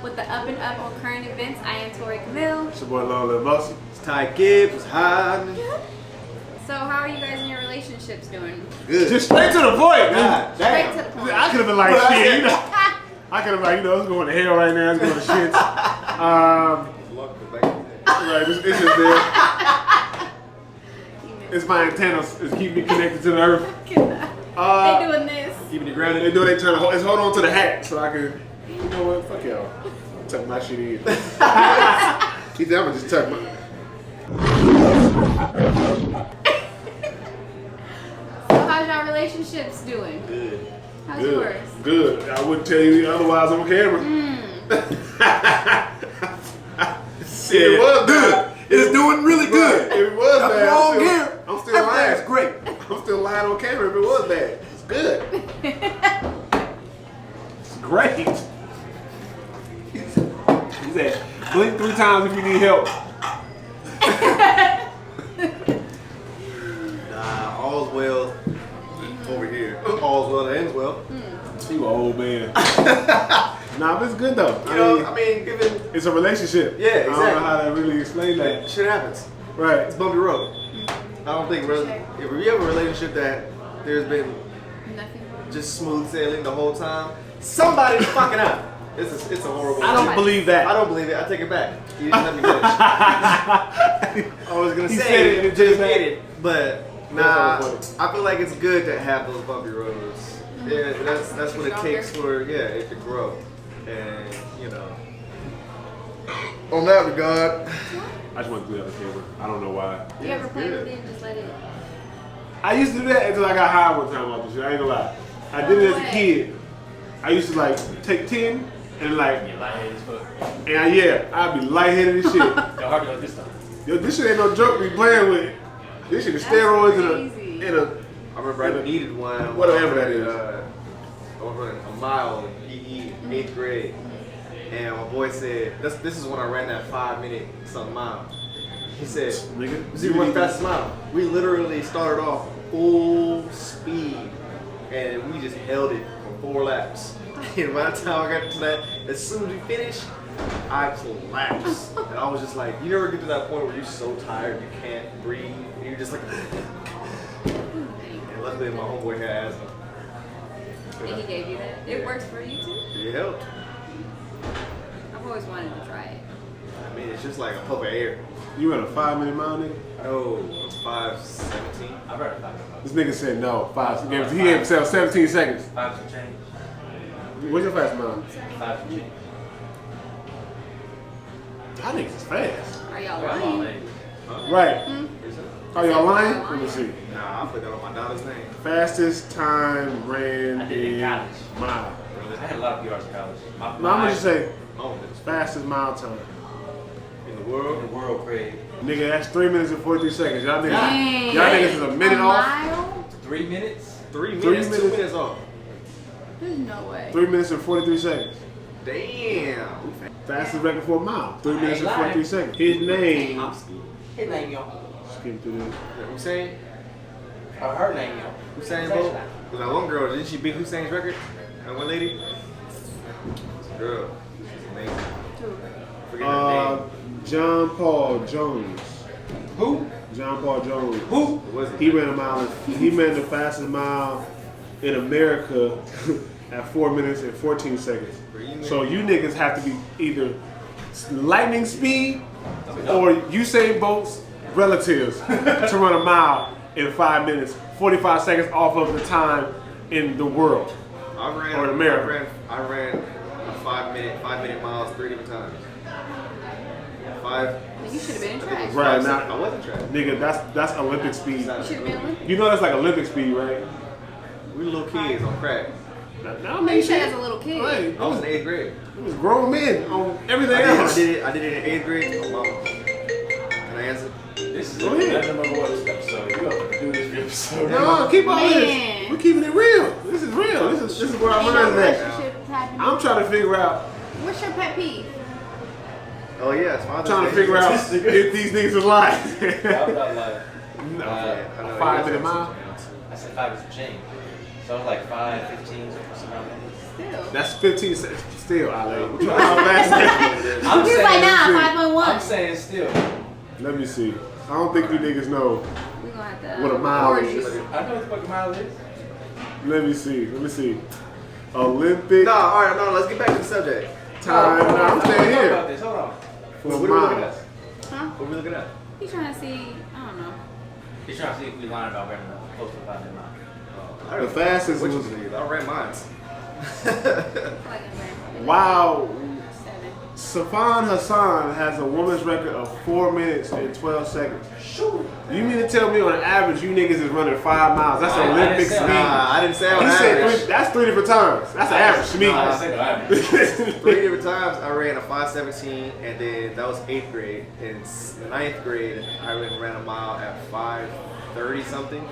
with the Up and Up on current events. I am Tori Camille. It's your boy Lil Lil Muscle. It's Ty Gibbs. What's happening? So how are you guys in your relationships doing? Good. Just straight to the point. God, Straight damn. to the point. I could have been like, Well, shit, you know. I could have been like, it's going to hell right now. It's going to shit. Right, it's just there. It's my antennas. It's keeping me connected to the earth. They doing this. Keeping it grounded. They do. They trying to hold on to the hat so I can. You know what? Fuck y'all. Tuck my shit in. He said, I'm gonna just tuck my. So how's your relationships doing? Good. How's yours? Good. I wouldn't tell you otherwise on camera. Shit, it was good. It's doing really good. If it was Nothing bad, wrong here. I'm still lying. Everything's great. I'm still lying on camera if it was bad. It's good. It's great. He said, blink 3 times if you need help. Nah, all's well over here. All's well that ends well. You an old man. Nah, but it's good though. I mean, given It's a relationship. Yeah, I don't exactly. know how to really explain that. shit happens, Right. it's bumpy road. I don't think if we have a relationship that there's been Nothing. just smooth sailing the whole time, somebody's fucking out. It's a horrible. I don't believe that. I don't believe it. I take it back. You didn't let me finish. I was gonna He say said it, it just made it, but nah. That's I feel like it's good to have those bumpy roads. Yeah, that's what it takes for it to grow, and on that regard, I just want to do that on camera. I don't know why. You ever play with it and just let it? I used to do that until I got high one time off the shit. I ain't gonna lie. I did it as a kid. I used to like take 10 and like, You're lightheaded as fuck. and I'd be lightheaded and shit. Yo, hard to go this time. Yo, this shit ain't no joke we playing with. This shit is steroids crazy. in a. I remember I needed one. Whatever that is. I was running a mile in PE, 8th grade, and my boy said, "This is when I ran that 5-minute something mile." He said, Nigga, "See what's fastest mile?" We literally started off full speed, and we just held it for 4 laps. And by the time I got to that, as soon as we finished, I collapsed. And I was just like, you never get to that point where you're so tired you can't breathe, and you're just like. And luckily, my homeboy had asthma. And he gave you that. It works for you too. It helped. I've always wanted to try it. I mean, it's just like a puff of air. You ran a 5-minute mile, nigga? Oh, 5:17. I've heard of 5 This nigga said no. 5. He gave himself 17 seconds. 5 some change. What's your fast mile? 5 some change. Y'all niggas is fast. Are y'all Well, I'm all lying? ladies. Right. Is it? Are y'all lying? Let me see. Nah, I put that on my daughter's name. Fastest time ran I did it in college. mile. I had a lot of PRs in college. No, I'm gonna just say Oh, it's fastest mile time. in the in world. the world, Craig. Nigga, that's 3 minutes and 43 seconds. Y'all niggas, Dang. y'all niggas is a minute off. Mile? 3 minutes? 3 3 minutes, 2 minutes. minutes off. There's no way. 3 minutes and 43 seconds. Damn. Fastest record for a mile. 3 I minutes ain't and lying. 43 seconds. His name. I'm scared. His name, yo. Skim through this. Hussein? Her name, yo. Hussein Bolt? Cause that one girl, didn't she beat Hussein's record? That one lady? Girl. She's amazing. Forget her name. John Paul Jones. Who? John Paul Jones. Who? What was it? He ran a mile. He ran the fastest mile in America at 4 minutes and 14 seconds. So you niggas have to be either lightning speed or Usain Bolt's relatives to run a mile in 5 minutes, 45 seconds off of the time in the world. I ran Or in America. I ran a 5-minute miles 3 different times. 5. You should have been in track. Right I now, wasn't track. nigga, that's Olympic speed. You should have been Olympic. You know that's like Olympic speed, right? We little kids on crack. Now I You mean, said shit. as a little kid. Right. I was in 8th grade. It was grown men on everything I else. did it in 8th grade. Oh, mama. Can I answer? This is Go ahead. I don't remember what episode. You have to do this episode. No, keep all Man. this. We're keeping it real. This is real. This is where I'm Ain't no learning at. relationships happening. I'm trying to figure out. What's your pet peeve? Oh yeah, it's Father's Trying to Day. figure out if these niggas are lying. I'm not lying. No, I know, a 5 minute mile. I said 5 is a change. So I was like 5:15 or something like that. Still. That's 15 seconds. Still, Ale. I'm He was like, nah, 5.1. I'm saying still. Let me see. I don't think you niggas know We're gonna have to. what a mile record is. you. I know what the fucking mile is. Let me see. Olympic No, all right, no. Let's get back to the subject. time. No, I'm staying Talk here. about this. Hold on. For What a are we looking mile. at? Huh? What are we looking at? He's trying to see. I don't know. He's trying to see if we lying about running close to 5 minute mile. The fastest Which was was these? I ran mine. I feel like I'm very- wow. 7. Safan Hassan has a woman's record of 4 minutes and 12 seconds. Shoot. You mean to tell me on average you niggas is running 5 miles? That's I Olympic didn't say speed. Nah, I didn't say on He said average. that's 3 different times. That's an average to me. I didn't say no average. 3 different times I ran a 5:17, and then that was 8th grade. In the 9th grade, I ran a mile at 5:30 something,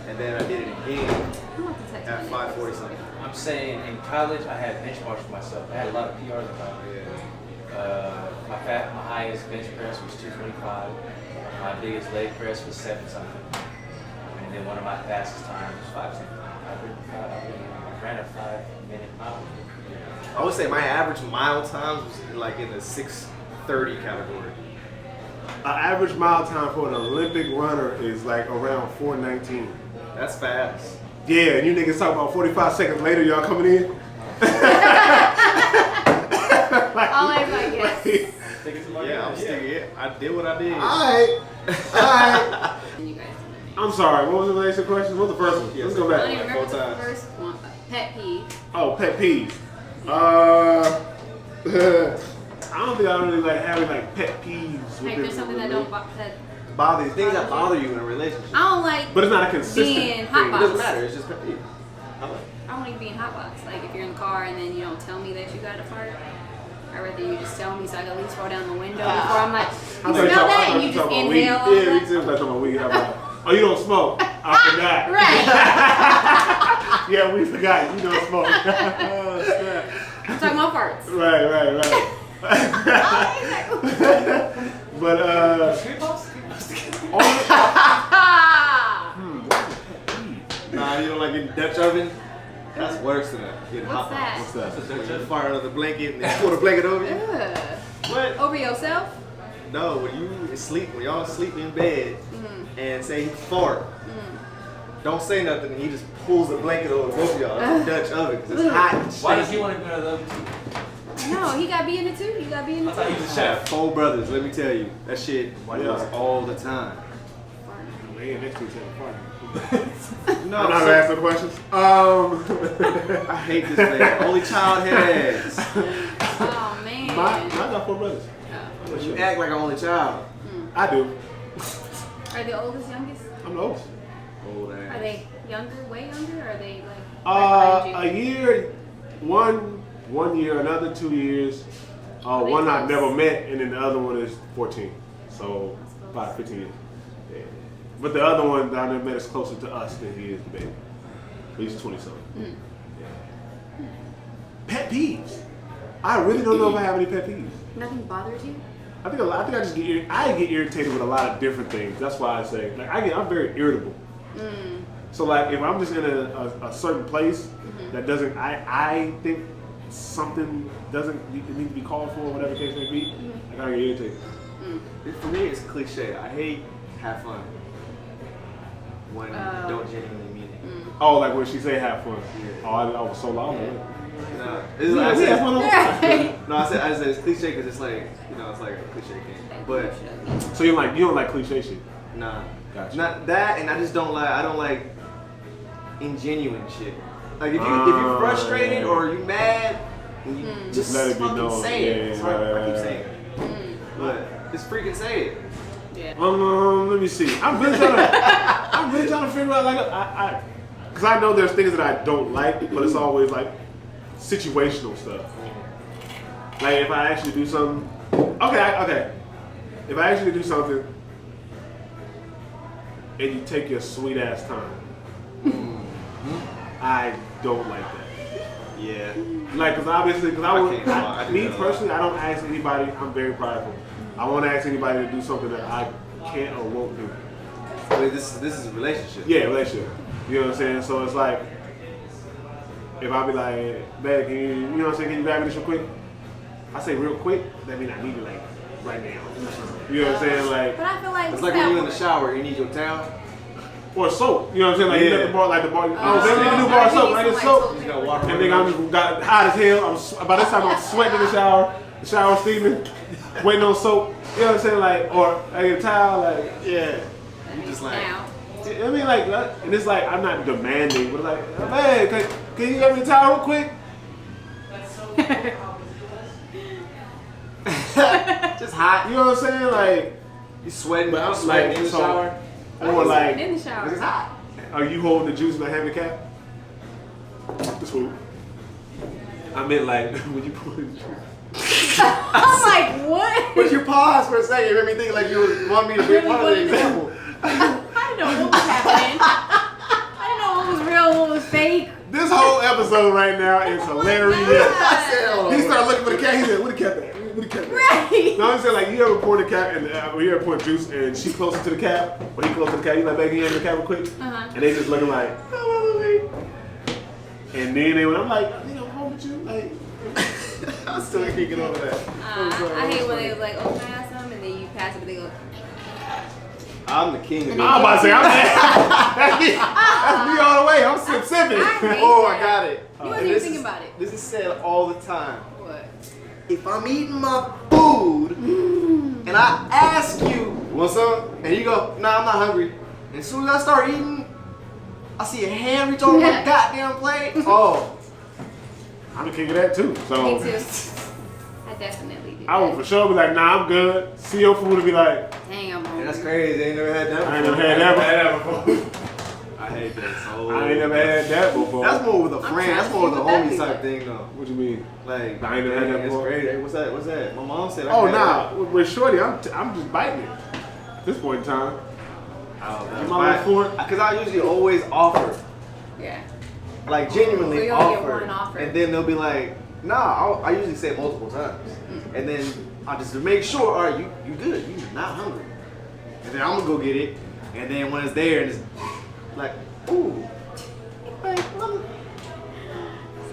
and then I did it again I'm about to text at my 5:40 something. I'm saying in college I had benchmarks for myself. I had a lot of PRs in college. My highest bench press was 225. My biggest leg press was 7 something. And then one of my fastest times was 5 something. I ran a 5 minute mile. I would say my average mile times was like in the 6:30 category. An average mile time for an Olympic runner is like around 4:19. That's fast. Yeah, and you niggas talk about 45 seconds later y'all coming in? All I like, yes. Yeah, I'm still I did what I did. Alright. You guys. I'm sorry, what was the next question? What was the first one? Yeah, Let's so go I don't back. even Like remember 4 the times. first one. Pet peeve. Oh, pet peeves. I don't think I really like having like pet peeves. Like within there's something that the don't relationship. that Bother you. Things that bother you in a relationship. I don't like. But it's not a consistent being thing. hot It doesn't box. matter. It's just pet peeve. I like it. I don't like being hot box. Like if you're in the car and then you don't tell me that you got a fart. I'd rather you just tell me so I can at least roll down the window before I'm like, you I thought smell talking- I that? thought And you just talking about weed. inhale all Yeah, me that. too. I was talking about weed. How about, oh, you don't smoke? I forgot. Right. Yeah, we forgot. You don't smoke. Oh, snap. I'm talking about farts. Right. But Nah, you don't like getting Dutch oven? That's worse than that. Getting What's hot that? what's that? box. When you fire under the blanket and then pull the blanket over you. Ugh. What? Over yourself? No, when you sleep, when y'all sleep in bed and say he fart, don't say nothing. And he just pulls the blanket over both of y'all. That's a Dutch oven because it's hot. And Why does he shaky. want to be one of the other two? No, he got be in it too. You got be in I it thought too. he was a I chef. have 4 brothers. Let me tell you, that shit was all the time. Man, next to each other. No, I'm not so- asking questions. I hate this man. Only child heads. Oh man. I got 4 brothers. Oh. You act like an only child. I do. Are they oldest, youngest? I'm the oldest. Old Are ass. they younger, way younger, or are they like right behind A you? year, one year, another 2 years. they One I've close? never met, and then the other one is 14. So about 15 years. Yeah. But the other one that I never met is closer to us than he is to baby. He's 20 something. Yeah. Pet peeves. I really don't know if I have any pet peeves. Nothing bothers you? I think I just get irritated with a lot of different things. That's why I say like I'm very irritable. So like if I'm just in a certain place that doesn't I think something doesn't need to be called for, whatever the case may be, I gotta get irritated. For me, it's cliche. I hate have fun when you don't genuinely mean it. Oh, like when she say have fun. Yeah. Oh, I was so loud. No, Yeah, we have fun all the time. no, I said it's cliche because it's like it's like a cliche thing. But So you don't like cliche shit. nah, Gotcha. not that, and I don't like ingenuine shit. Like if you're frustrated or you mad, and you just let it be fucking known. say it. Yeah, That's why I keep right. saying it. But just freaking say it. Yeah. Let me see. I'm really trying to figure out like because I know there's things that I don't like, but it's always like situational stuff. Like if I actually do something, okay. If I actually do something and you take your sweet ass time, I don't like that. Yeah. Like, cause obviously, cause I do me that a lot. personally, I don't ask anybody. I'm very prideful. I won't ask anybody to do something that I can't or won't do. I mean, this is a relationship. Yeah, relationship. You know what I'm saying? So it's like, if I be like, babe, can you know what I'm saying? Can you grab me this real quick? I say real quick, that mean I need it like right now. You know what I'm saying? Like, But I feel like It's like when you're in the shower, you need your towel. or soap. You know what I'm saying? Like you Yeah. let the bar, like the bar. Oh, Oh, baby, you can do so bar I soap, need right? some, It's like, soap. You gotta walk And then I'm just got hot as hell. By this time I'm sweating in the shower steaming, waiting on soap. You know what I'm saying? Like, or I get a towel, like, Yeah. You just like- now. I mean, like, and it's like I'm not demanding, but like, man, can you get me a towel real quick? Just hot. You know what I'm saying? Like, You sweating, But I'm sweating like, in the so- shower. or like, in the shower. It's hot. are you holding the juice in a handicap? This fool. I meant like when you put it. I'm like, what? But you paused for a second. You made me think like you want me to be Really part of the wanted to- example. I didn't know what was happening. I didn't know what was real, what was fake. This whole episode right now is hilarious. I said, hold on. He started looking for the cat. He said, "Where the cat at? Where the cat at?" Right. No, I'm saying like you ever pour the cap and you ever pour juice and she closer to the cap or he closer to the cap. You like, baby, you have the cap real quick, Uh-huh. and they just looking like, "Oh, and then they went, I'm like, I'm home with you, like. I'm still kicking over that. I hate when they was like, oh, can I have some? And then you pass it, but they go, I'm the king of And it. I'm about to say, that's me. That's me all the way. I'm sipping. I hate Oh, I that. got it. You wasn't And even this thinking is- about it. This is said all the time. What? If I'm eating my food and I ask you, want some? And you go, nah, I'm not hungry. And as soon as I start eating, I see a hand reach over my goddamn plate. Oh, I'm the king of that too. Me So too. I definitely do. I would for sure be like, nah, I'm good. See your food and be like, Dang, I'm man, hungry. that's crazy. I ain't never had that before. I ain't never had that before. I hate that so I ain't never had that before. That's more with a I'm friend. trying That's to more with see a what that homie be type like. thing though. What you mean? Like, I ain't never had that it's before. crazy. Hey, what's that? What's that? My mom said. Oh had nah, that. with Shorty, I'm just biting it. At this point in time. Oh, You my little fork? Because I usually always offer. Yeah. Like So genuinely you only get offer. one offer. And then they'll be like, nah, I usually say it multiple times. And then I just to make sure, all right, you good, you're not hungry. And then I'm gonna go get it. And then when it's there and it's like, ooh. Like,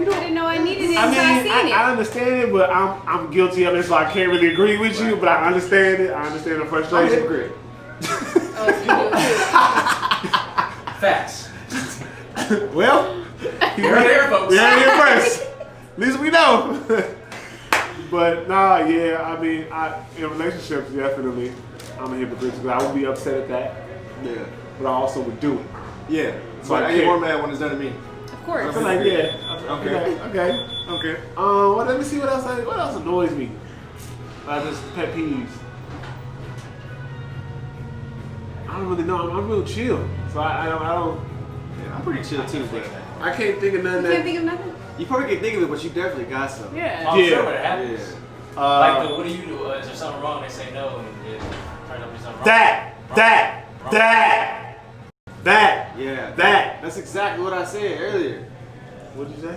I didn't know I needed it I until I mean, seen it. I understand it, but I'm guilty of it, so I can't really agree with you. But I understand it. I understand the I'm a frustration. hypocrite. Oh, so you do it Facts. Well, You heard it here, folks. we heard it here first. At least we know. But nah, yeah. I mean, in relationships, definitely, I'm a hypocrite because I would be upset at that, Yeah. but I also would do it. Yeah. So So I I get can't- more mad when it's done to me. Of course. I'm like, yeah. Okay. Okay. Okay. Well, let me see what else annoys me. Just pet peeves. I don't really know. I'm real chill, so I don't. Yeah, I'm pretty chill too, but I can't think of nothing. You can't think of nothing? you probably can think of it, but you definitely got some. Yeah. I'm Yeah. sure what happens. Yeah. Like, what do you do? Is there something wrong? They say no, and it turns out to be something wrong. That. Yeah. That. That's exactly what I said earlier. What'd you say?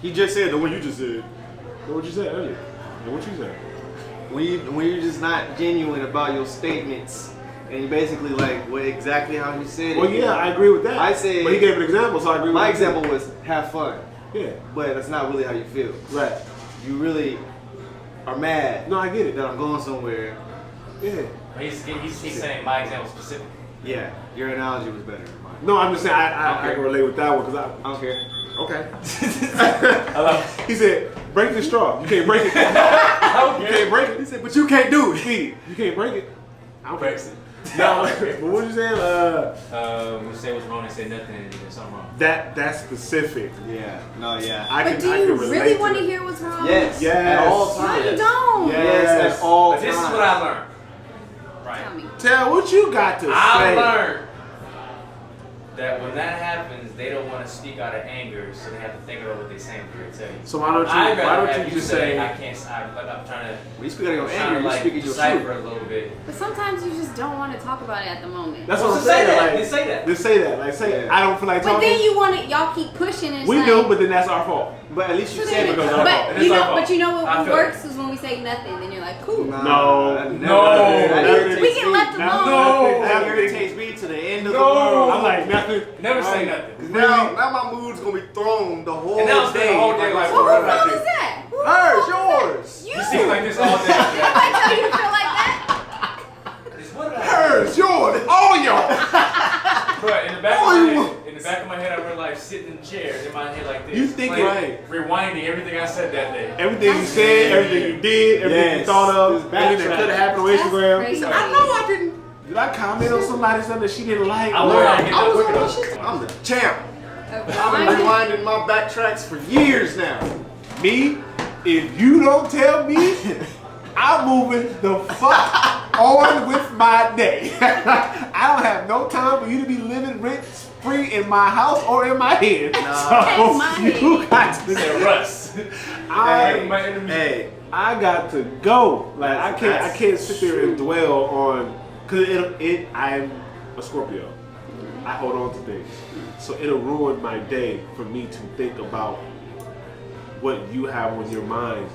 He just said the one you just said. What you said earlier? And what you said? When you're just not genuine about your statements, and you basically like what exactly how he said it. Well, yeah, I agree with that. I said- but he gave an example, so I agree with My what he said. example was have fun, Yeah. but that's not really how you feel. Right. You really are mad No, I get it. that I'm going somewhere. Yeah. But he's saying my example specifically. Yeah, your analogy was better than mine. No, I'm just saying I Okay. can relate with that one because I don't care. Okay. I love He said, break the straw. You can't break it. You can't break it. He said, but you can't do it. Speed. You can't break it. I don't Breaks break it. it. No, but what you saying? We say what's wrong, they say nothing, and there's something wrong. That's specific. Yeah. No. Yeah. But do I you can relate really to want to it. hear what's wrong? Yes. Yes. At all No, times. you don't. Yeah. Yes. Yes. At all But this is times. what I learned. Right. Tell me. Tell what you got to I say. learned that when that happens, they don't want to speak out of anger, so they have to think about what they're saying before they tell you. So why don't I'd you? rather Why don't have you just say, say? I can't? I'm trying to. When you speak out of your trying anger, to you're like speaking your decipher truth. a little bit. But sometimes you just don't want to talk about it at the moment. That's Well, what I'm just say saying. that. Like, Just say that. Just say that. Like, say Yeah. I don't feel like But talking. then you want it. Y'all keep pushing and it's We like, do, but then that's our fault. But at least you So said then- it. because our fault. but It you is our know, fault. but you know I what feel works is when we say nothing. Then you're like, cool. No. that never- No. that No. irritates We can me. let them No. know. That irritates me to the end of the No. world. I'm like nothing. Never say nothing. Because now my mood's gonna be thrown the whole And now it's day. the whole day like, Well, what whose I fault do? is that? Whose Hers, fault? yours. You. You seem like this all day. Nobody tell you to feel like that. What did I Hers, yours, all y'all. But in the back of my head, I realized sitting in the chair in my head like this. You thinking- like, rewinding everything I said that day. Everything you said, everything you did, everything you Yes. thought This of, backtrack. everything that could have happened on That's Instagram. crazy. I know I didn't. Did I comment on somebody something that she didn't like? I learned how to get I that was quick on enough. shit. I'm the champ. I've been Remind me. rewinding my backtracks for years now. Me, if you don't tell me, I'm moving the fuck on with my day. I don't have no time for you to be living rent free in my house or in my head. In So my you got to Said Russ. My enemy. Hey, I got to go. Like I That's can't sit there and dwell on because I'm a Scorpio. I hold on to things, so it'll ruin my day for me to think about what you have on your mind.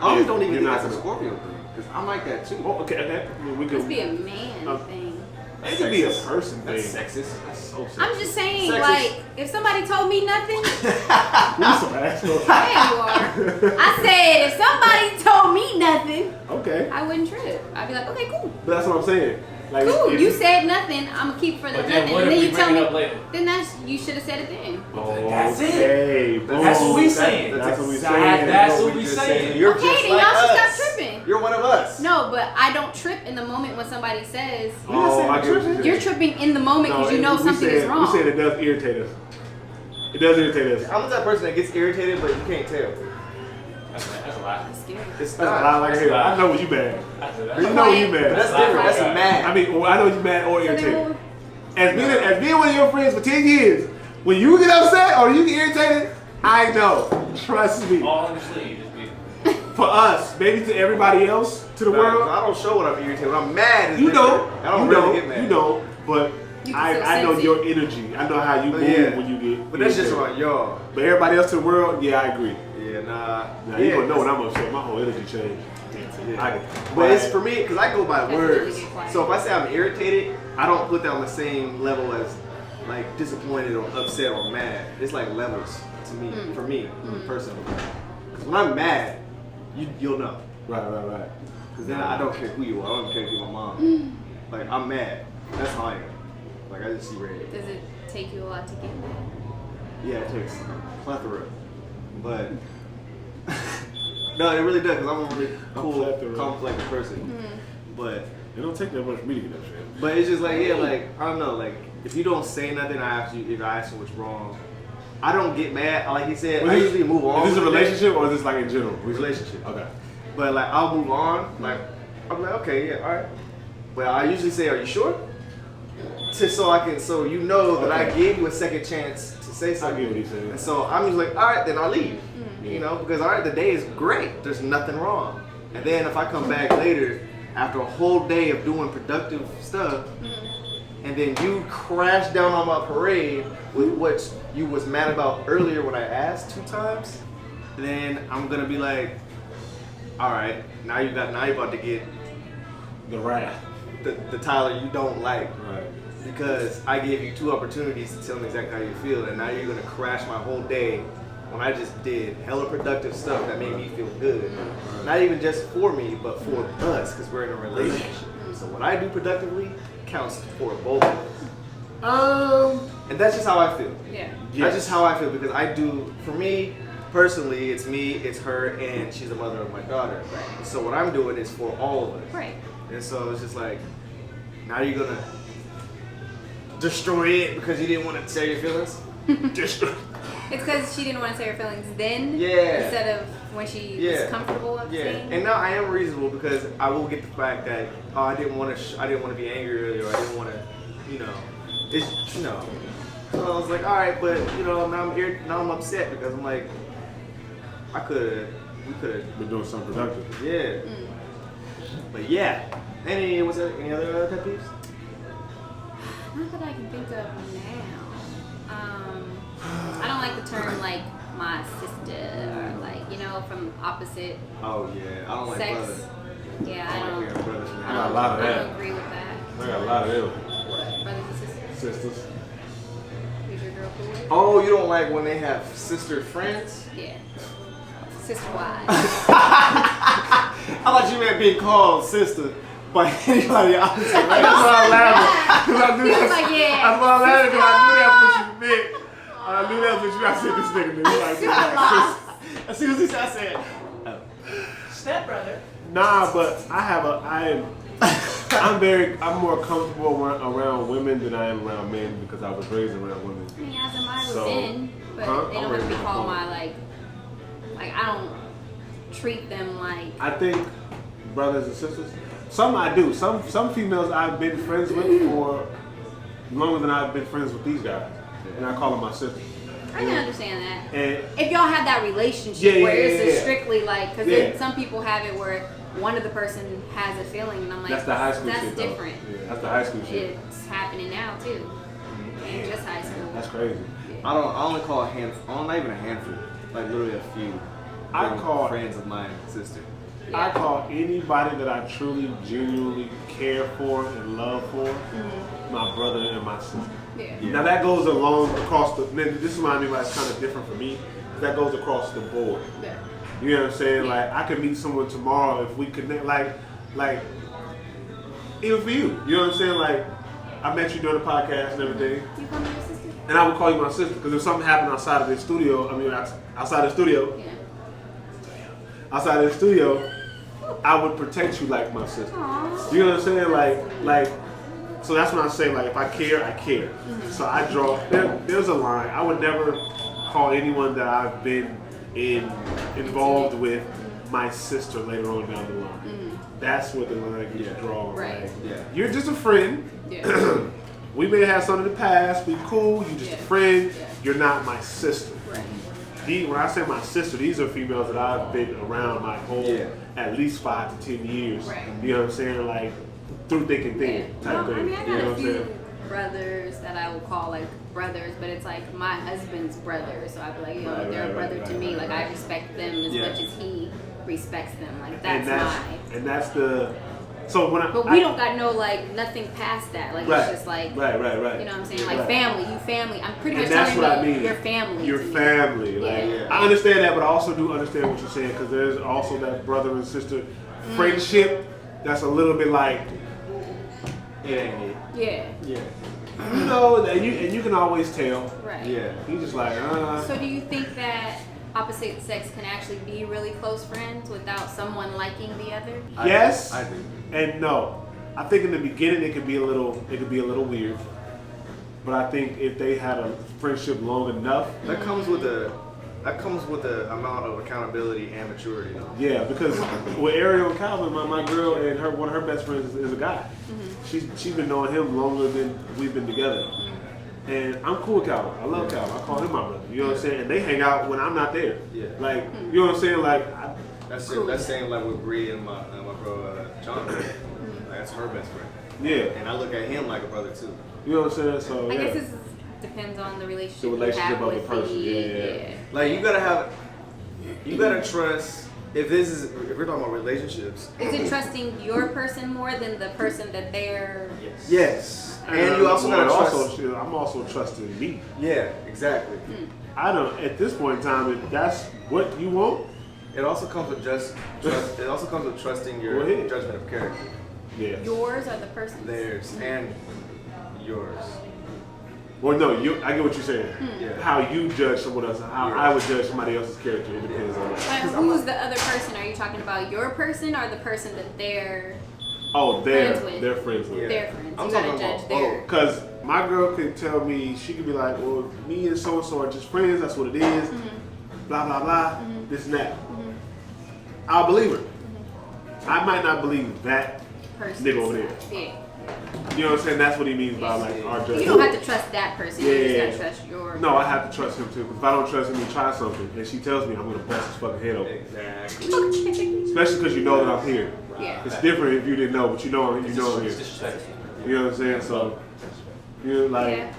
I always don't You're even think not that's a gonna- Scorpio thing. Because I'm like that too. Oh, okay. I mean, we Must could. be a man Um, thing. It could be a person That's thing. sexist. That's so sexist. I'm just saying, Sexist. like, if somebody told me nothing, We some assholes. there you are. I said, if somebody told me nothing, Okay, I wouldn't trip. I'd be like, okay, cool. but that's what I'm saying. Like, Cool, if you said nothing, I'm gonna keep for the But nothing. then what And if then we you tell bring it me, up later? then you should have said it then. That's it. Okay, boom. That's what we saying. That's what we exactly saying. That's what what we just saying. said. You're Okay, just then like y'all should us. stop tripping. You're one of us. No, but I don't trip in the moment when somebody says, Oh, I get what you're you're tripping in the moment because you know something is wrong. We said it does irritate us. It does irritate us. I'm the type of person that gets irritated, but you can't tell. That's a lot. It's scary. It's That's a lot not. like here. I know when you mad. You a know when you But mad. that's different. That's Right. mad. I mean, well, I know you mad or So irritated. then, As being one of your friends for 10 years, when you get upset or you get irritated, I know. Trust me. All in the sleeve. Just be. For us, maybe to everybody else, to the No, world, I don't show when I'm irritated. When I'm mad, it's you different. don't. I don't You really don't. get mad. You don't. But You can feel I know sensey. your energy. I know how you Oh, move yeah. when you get. But that's just irritated. on y'all. But everybody else to the world, yeah, I agree. Yeah, nah. Now yeah, you gonna know when I'm upset. My whole energy changed. Yeah. But it's for me because I go by Definitely words. get quiet. So if I say I'm irritated, I don't put that on the same level as like disappointed or upset or mad. It's like levels to me, for me personally. Because when I'm mad, you'll know. Right. Because then I don't care who you are. I don't care if you're my mom. Like I'm mad. That's how I am. Like I just see red. does it take you a lot to get mad? Yeah, it takes a plethora. But no, it really does because I'm a really cool, plethora. calm, collected person. But It don't take that much for me to get upset. But it's just like, yeah, like, I don't know, like, if you don't say nothing, if I ask you what's wrong, I don't get mad. Like he said, I usually move on. Is this a with the day. relationship or is this like in general? Relationship. Okay. But like, I'll move on. Like, I'm like, okay, yeah, all right. But I usually say, are you sure? So you know that I Okay. gave you a second chance to say something. get what he's saying. And so I'm just like, all right, then I'll leave. You know, because all right, the day is great. There's nothing wrong. And then if I come back later after a whole day of doing productive stuff, and then you crash down on my parade with what you was mad about earlier when I asked 2 times, then I'm gonna be like, all right, now you're about to get The wrath. the Tyler you don't like. Right. Because I gave you 2 opportunities to tell me exactly how you feel, and now you're gonna crash my whole day when I just did hella productive stuff that made me feel good. Not even just for me, but for us, because we're in a relationship. So what I do productively counts for both of us. And that's just how I feel. Yeah. That's just how I feel because I do, for me, personally, it's me, it's her, and she's the mother of my daughter. Right. So what I'm doing is for all of us. Right. And so it's just like, now you're gonna destroy it because you didn't want to share your feelings? Destroy. It's because she didn't want to say her feelings then. Yeah. Instead of when she Yeah. was comfortable with Yeah, saying. and now I am reasonable because I will get the fact that I didn't want to be angry earlier. Or I didn't want to, it's So I was like, all right, but now I'm upset because I'm like, we could have, Been doing something productive. yeah. But yeah, any other pet peeves? Not that I can think of now. I don't like the term like my sister or like from opposite Oh yeah, I don't like sex. brothers. Yeah, I I don't don't. like hearing brothers. I got a don't, lot of I that. don't agree with that. I got a lot of them. What brothers and sisters? Sisters. Usually cool with. Oh, you don't like when they have sister friends? Yeah. Sister wives. I thought you meant being called sister by anybody else. That's why I laughed. Because I knew He was that's, like, yeah. that's why I laughed because I knew that's what you meant. I knew that's what you. I said this nigga knew. Like, As soon as he said, I said, Step brother. nah, but I'm more comfortable around women than I am around men because I was raised around women. I mean, as a mine was So, in, but huh? they don't have to be called my like I don't treat them like. I think brothers and sisters. Some I do. Some females I've been friends with for longer than I've been friends with these guys, and I call them my sisters. I can understand that. And If y'all have that relationship Yeah, where yeah, it's yeah, just yeah. strictly like, because Yeah. some people have it where one of the person has a feeling, and I'm like, that's the high school that's shit. though. different. Yeah, that's the high school shit. It's happening now too, and just high school. That's crazy. I only call a handful, not even a handful, like literally a few. I They're call- friends of my sister. I call anybody that I truly, genuinely care for and love for my brother and my sister. Yeah. Yeah. Now that goes along across the. Then this is what I mean by it's kind of different for me. That goes across the board. Yeah. You know what I'm saying? Like I could meet someone tomorrow if we connect. Like even for you. You know what I'm saying? Like I met you during the podcast and everything, You call me your sister? and I would call you my sister because if something happened outside of the studio, outside the studio, Yeah. outside of the studio, I would protect you like my sister. Aww. You know what I'm saying? Like, so that's when I say, like, if I care, I care. So I draw, there's a line. I would never call anyone that I've been involved with my sister later on down the line. That's what the line gets Yeah. drawn. Right. Like, Yeah. you're just a friend. Yeah. We may have something in the past. We cool. You just Yeah. a friend. Yeah. You're not my sister. Right. When I say my sister, these are females that I've been around my whole Yeah. at least 5 to 10 years. Right. You know what I'm saying? Like through thick and thin type Well, thing. I mean, I you got know a what I'm few saying? brothers that I would call like brothers, but it's like my husband's brother, so I'd be like, Right, they're a right, brother right, to right, me. right, Like I respect them as Yeah. much as he respects them. Like And that's that's the. So when But we don't got no like nothing past that. Like Right. it's just like Right. you know what I'm saying? Like Right. family, you family. I'm pretty And much that's telling what I you mean. your family. Your to me. family. Like Yeah. I understand that, but I also do understand what you're saying because there's also that brother and sister friendship that's a little bit like. It ain't it. Yeah. Yeah. You know, and you can always tell. Right. Yeah. You just like, So do you think that opposite sex can actually be really close friends without someone liking the other? Yes. I do. And no. I think in the beginning it could be a little weird. But I think if they had a friendship long enough, That comes with the amount of accountability and maturity, though. yeah, because with Ariel and Calvin, my girl and one of her best friends is a guy. She's been knowing him longer than we've been together. And I'm cool with Calvin. I love Calvin. I call him my brother. You know what I'm saying? And they hang out when I'm not there. Yeah. Like, you know what I'm saying? Like, That's same like with Bree and my bro John. Like, that's her best friend. yeah. And I look at him like a brother too. You know what I'm saying? So, I yeah. guess this depends on the relationship, The relationship you have of the with person, yeah. Like you gotta trust. If we're talking about relationships. Is it trusting your person more than the person that they're? Yes. And you also gotta trust. I'm also trusting me. Yeah, exactly. I don't. At this point in time, if that's what you want, It also comes with trust. It also comes with trusting Go your ahead. judgment of character. yeah. Yours or the person's? Theirs and yours. Well, no, I get what you're saying. Yeah. How you judge someone else, how Yeah. I would judge somebody else's character. It depends on But that. who's the other person? Are you talking about your person or the person that they're Oh, friends with? they're friends with. Yeah. their friends? I'm You gotta talking judge about their. Because my girl could tell me, she could be like, well, me and so-and-so are just friends, that's what it is, blah, blah, blah, this and that. I'll believe her. I might not believe that person. nigga over there. Yeah. You know what I'm saying? That's what he means by like our judgment. You don't have to trust that person. You Yeah. just gotta trust your. No, I have to trust him too. Because if I don't trust him, he tries something, and she tells me I'm gonna bust his fucking head open. Exactly. Especially because you know that I'm here. Yeah. It's different if you didn't know, but you know I'm here. It's disrespectful. You know what I'm saying? So, you know, like, Yeah.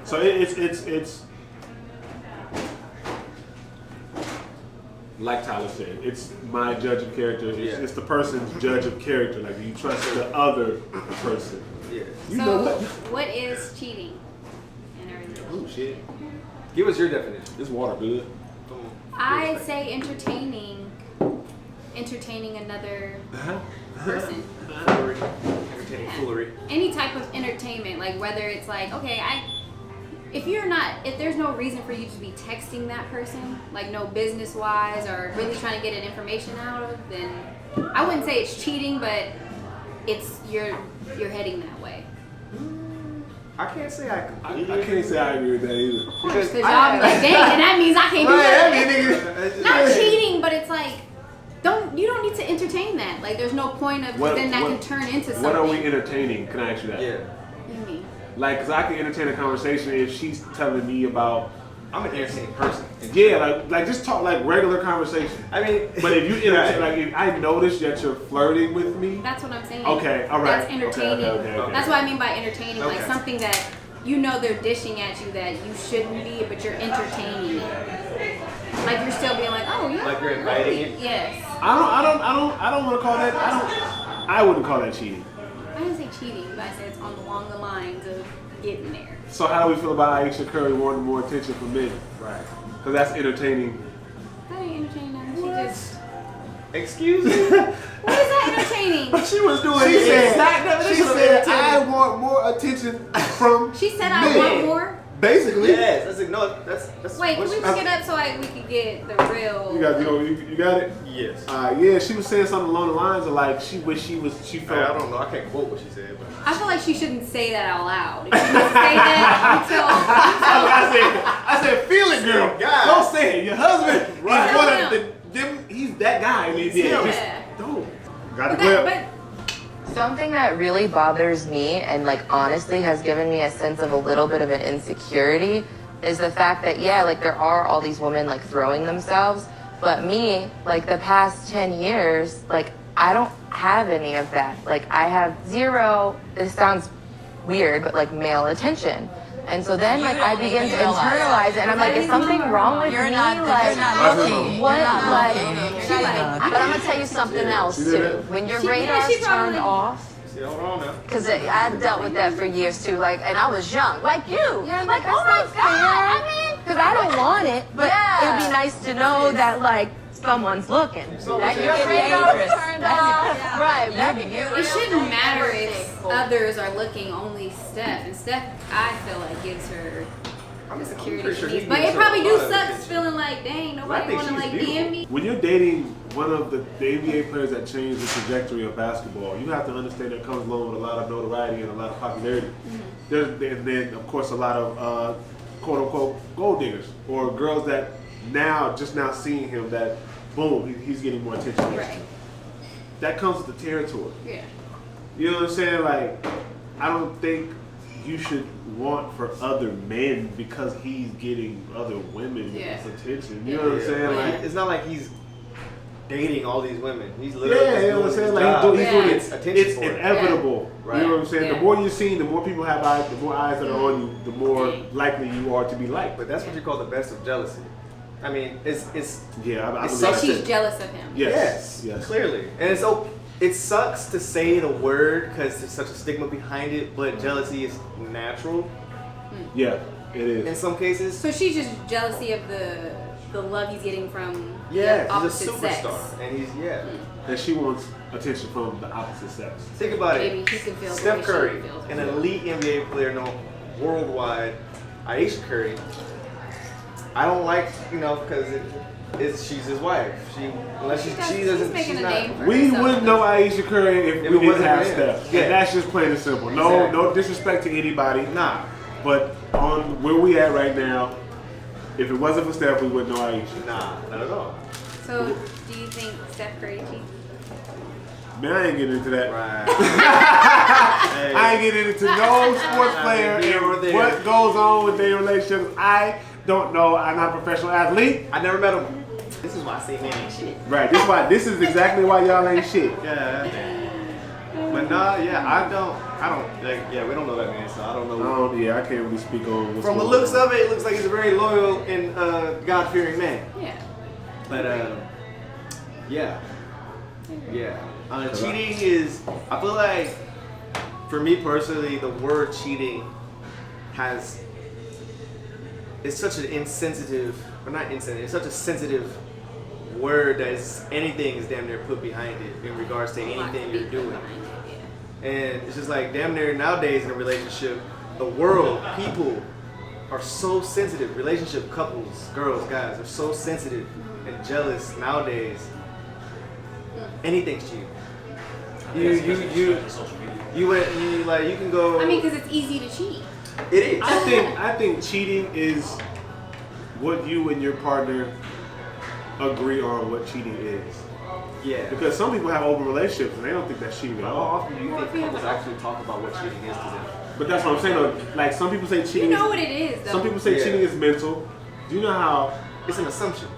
so it's like Tyler said, it's my judge of character. It's the person's judge of character. Like, do you trust the other person? Yeah. You So, know what? what is cheating in a relationship? Ooh, shit. Give us your definition. This water good. Come on. I say entertaining another person. Foolery. Entertaining foolery. Any type of entertainment, like whether it's like, okay, if there's no reason for you to be texting that person, like no business wise or really trying to get an information out of, then I wouldn't say it's cheating, but it's you're heading that way. I can't say I I completely can't say I agree with that either. Because y'all be like, dang, and that means I can't do that. Not cheating, but it's like, you don't need to entertain that. Like, there's no point of then that can turn into something. What are we entertaining? Can I ask you that? Yeah. What do you mean? Like, cause I can entertain a conversation if she's telling me about. I'm an entertaining person. Yeah, like just talk like regular conversation. I mean, But if you entertain, like if I notice that you're flirting with me. That's what I'm saying. Okay, all right. That's entertaining. Okay. That's what I mean by entertaining. Like Okay. something that you know they're dishing at you that you shouldn't be, but you're entertaining it. Like you're still being like, oh yeah. Like you're inviting it? Yes. I don't want to call that. I wouldn't call that cheating. I didn't say cheating, but I said it's along the lines of getting there. So how do we feel about Aisha Curry wanting more attention from men? right. Because that's entertaining. That ain't entertaining. She just. Excuse me? What is that entertaining? She was doing She the said, exact definition of I entertaining. want more attention from She said men. I want more. Basically. Yes, that's that's Wait, what can we she- look it up so we can get the real? You got it? Yes. Yeah, she was saying something along the lines of like she wished she felt. I don't know. I can't quote what she said, but I feel like she shouldn't say that out loud. If she doesn't say that I said, feel it, girl. God. Don't say it. Your husband is Right. one of them. He's that guy. I mean, Yeah. just don't. Got the until. clip. Something that really bothers me and like honestly has given me a sense of a little bit of an insecurity is the fact that like there are all these women like throwing themselves, but me, like the past 10 years, like I don't have any of that. Like I have zero, this sounds weird, but like male attention. And so then like I begin to internalize it and I'm like, is something wrong with me? Like what like but I'm gonna tell you something else too. When your radar's she probably- turned off, see, hold on now. because I dealt with that for years too, like, and I was young, like you. Like, oh my God, I mean, because I don't want it, but it'd be nice to know that, like, someone's looking. That your radar's turned off. Right. It shouldn't matter if others are looking, only Steph. And Steph, I feel like gives her the security pretty she sure he needs. But gives it her probably a do lot of suck attention. feeling like, dang, I nobody think want to she's like beautiful. DM me. When you're dating one of the NBA players that changed the trajectory of basketball, you have to understand that comes along with a lot of notoriety and a lot of popularity. And then, of course, a lot of quote unquote gold diggers or girls that just now seeing him that boom, he's getting more attention. Right. That comes with the territory. Yeah. You know what I'm saying? Like, I don't think you should want for other men because he's getting other women attention. You know what I'm saying? Like, It's not like he's dating all these women. He's yeah, literally you know what I'm just saying? doing Like, his job. he's doing It's attention it's for it. inevitable. Right. You know what I'm saying? Yeah. The more you see, the more people have eyes, the more eyes that are on you, the more likely you are to be liked. But that's what you call the best of jealousy. I mean, it's Yeah, I It's believe So such that. she's jealous of him. Yes. clearly, and it's it sucks to say the word because there's such a stigma behind it. But jealousy is natural Yeah, it in is. some cases. So she's just jealousy of the love he's getting from Yeah, the he's opposite a superstar, sex. and he's And she wants attention from the opposite sex. Think about Maybe it. he can feel the way Steph she Curry, feels. an elite NBA player known worldwide. Aisha Curry. I don't like, because she's his wife. She's making a name for We herself. wouldn't know Aisha Curry if If we it didn't wasn't have for him. Steph. Yeah. And that's just plain and simple. No, Exactly. no disrespect to anybody. Nah. But on where we at right now, if it wasn't for Steph, we wouldn't know Aisha. Nah, not at all. So do you think Steph Curry cheats? Man, I ain't getting into that. Right. I ain't getting into no sports player Here or and there. what goes on with their relationships. I don't know. I'm not a professional athlete. I never met him. This is why I say man ain't shit. Right. This is exactly why y'all ain't shit. Yeah. But nah, I don't like. Yeah, we don't know that man, so I don't know. I can't really speak on what's From the going looks on. of it, it looks like he's a very loyal and God-fearing man. Yeah. But yeah. Cheating is. I feel like, for me personally, the word cheating has it's such an insensitive, or not insensitive, it's such a sensitive word that anything is damn near put behind it in regards to anything you're doing. And it's just like damn near nowadays in a relationship, the world, people are so sensitive. Relationship couples, girls, guys are so sensitive and jealous nowadays. Anything's cheap. You can go. I mean, because it's easy to cheat. It is. I think cheating is what you and your partner agree on what cheating is. Yeah. Because some people have open relationships and they don't think that's cheating at How all. often do you think couples actually talk about what cheating is to them? But that's what I'm saying though. Like some people say cheating. You know what it is, though. Some people say Yeah. cheating is mental. Do you know how? It's an assumption.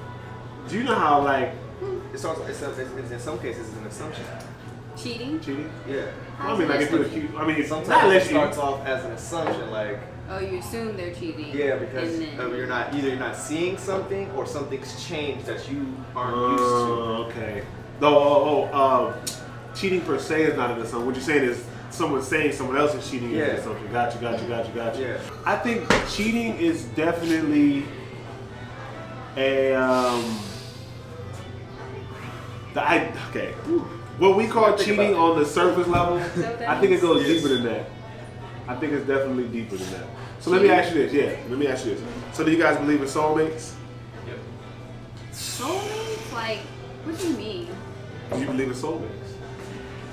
Do you know how like It's also in some cases it's an assumption. Cheating? cheating? Yeah. I mean, like if you're accused. I mean, it's not Sometimes it unless you. starts off as an assumption, like Oh, you assume they're cheating. yeah, because and then, you're not seeing something or something's changed that you aren't used to. Okay. Though, cheating per se is not an assumption. What you're saying is someone saying someone else is cheating is an Yeah. assumption. Got you. Yeah. I think cheating is definitely a okay. What we call Think cheating about on the surface level, that I think it goes Yes. deeper than that. I think it's definitely deeper than that. So let me ask you this. Yeah, let me ask you this. So do you guys believe in soulmates? Yep. soulmates? Like, what do you mean? Do you believe in soulmates?